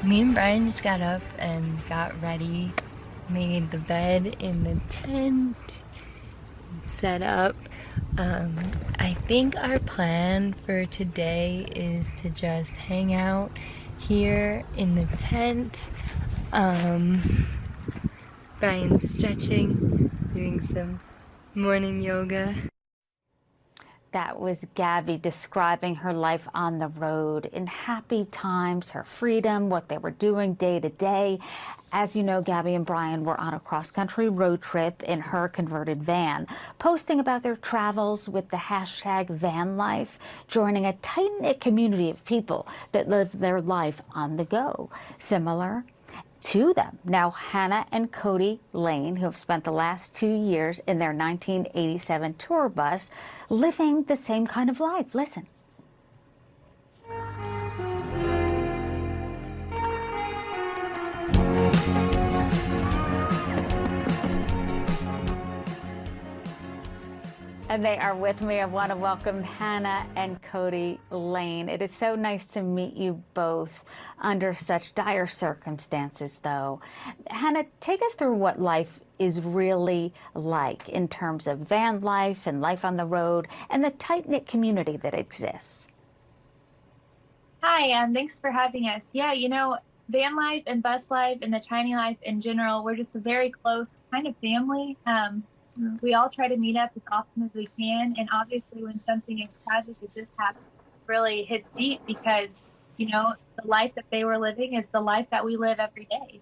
Me and Brian just got up and got ready, made the bed in the tent, set up. I think our plan for today is to just hang out here in the tent. Um, Brian's stretching, doing some morning yoga. That was Gabby describing her life on the road in happy times, her freedom, what they were doing day to day. As you know, Gabby and Brian were on a cross-country road trip in her converted van, posting about their travels with the hashtag van life, joining a tight-knit community of people that live their life on the go. Similar to them. Now, Hannah and Cody Lane, who have spent the last 2 years in their 1987 tour bus, living the same kind of life. Listen. And they are with me. I want to welcome Hannah and Cody Lane. It is so nice to meet you both under such dire circumstances, though. Hannah, take us through what life is really like in terms of van life and life on the road and the tight-knit community that exists. Hi, thanks for having us. Yeah, van life and bus life and the tiny life in general, we're just a very close kind of family. We all try to meet up as often as we can. And obviously, when something as tragic as this happens, it really hits deep because, the life that they were living is the life that we live every day.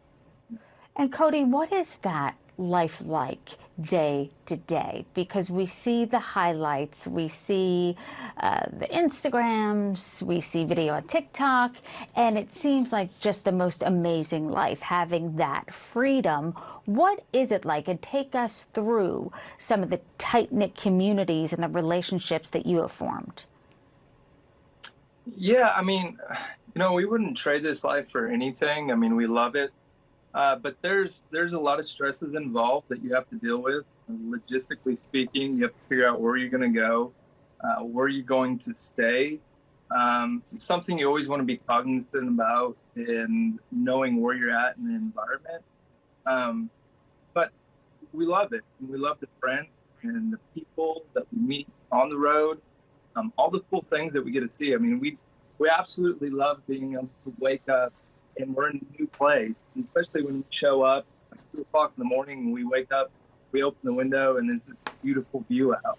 And Cody, what is that life like day to day? Because we see the highlights, we see the Instagrams, we see video on TikTok, and it seems like just the most amazing life, having that freedom. What is it like? And take us through some of the tight-knit communities and the relationships that you have formed. Yeah, we wouldn't trade this life for anything. We love it. But there's a lot of stresses involved that you have to deal with. Logistically speaking, you have to figure out where you're going to go, where you're going to stay. It's something you always want to be cognizant about in knowing where you're at in the environment. But we love it. And we love the friends and the people that we meet on the road, all the cool things that we get to see. We absolutely love being able to wake up and we're in a new place, and especially when we show up like 2 o'clock in the morning and we wake up, we open the window and there's this beautiful view out.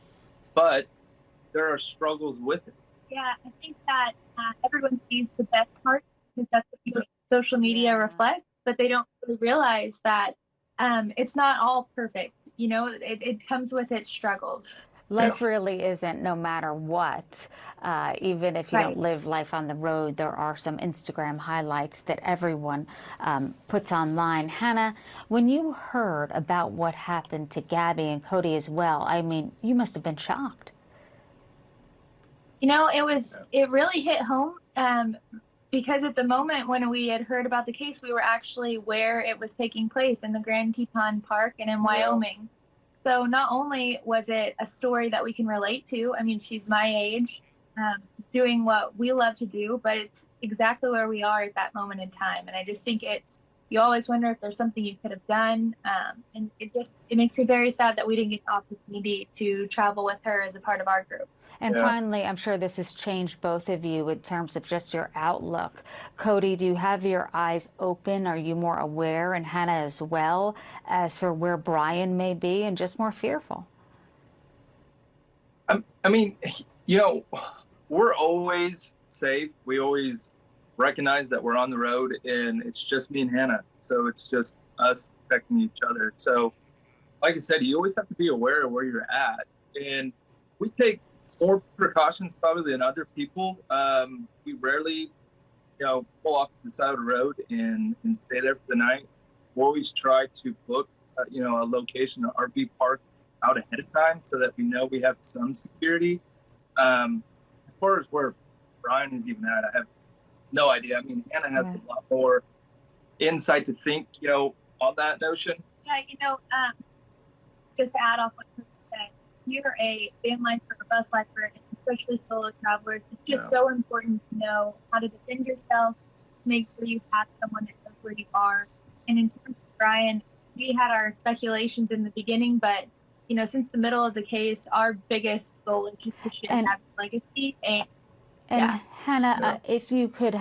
But there are struggles with it. Yeah, I think that everyone sees the best part because that's what social media reflects, but they don't really realize that it's not all perfect. It comes with its struggles. Life really isn't, no matter what. Even if you don't live life on the road, there are some Instagram highlights that everyone puts online. Hannah, when you heard about what happened to Gabby and Cody as well, you must have been shocked. It really hit home because at the moment when we had heard about the case, we were actually where it was taking place in the Grand Teton Park and in Wyoming. So not only was it a story that we can relate to, she's my age, doing what we love to do, but it's exactly where we are at that moment in time. And I just think you always wonder if there's something you could have done. And it makes me very sad that we didn't get the opportunity to travel with her as a part of our group. And finally, I'm sure this has changed both of you in terms of just your outlook. Cody, do you have your eyes open? Are you more aware, and Hannah as well, as for where Brian may be and just more fearful? We're always safe. We always recognize that we're on the road and it's just me and Hannah. So it's just us protecting each other. So like I said, you always have to be aware of where you're at. And we take more precautions probably than other people. We rarely, pull off to the side of the road and stay there for the night. We always try to book, a location, an RV park out ahead of time so that we know we have some security. As far as where Brian is even at, I have no idea. Hannah has a lot more insight to think, on that notion. Yeah, just to add off what you said, you're a van lifer, a bus lifer, and especially solo travelers. It's just so important to know how to defend yourself, make sure you have someone that knows where you are. And in terms of Brian, we had our speculations in the beginning, but since the middle of the case, our biggest goal is just to share Gabby's legacy. And Hannah, if you could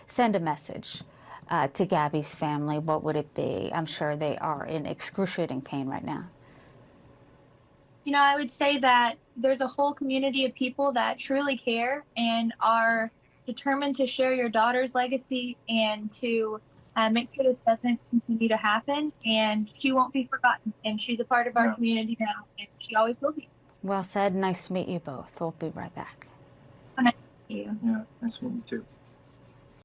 send a message to Gabby's family, what would it be? I'm sure they are in excruciating pain right now. I would say that there's a whole community of people that truly care and are determined to share your daughter's legacy and to make sure this doesn't continue to happen. And she won't be forgotten. And she's a part of our community now, and she always will be. Well said. Nice to meet you both. We'll be right back. Nice to meet you. Yeah, nice to meet you too.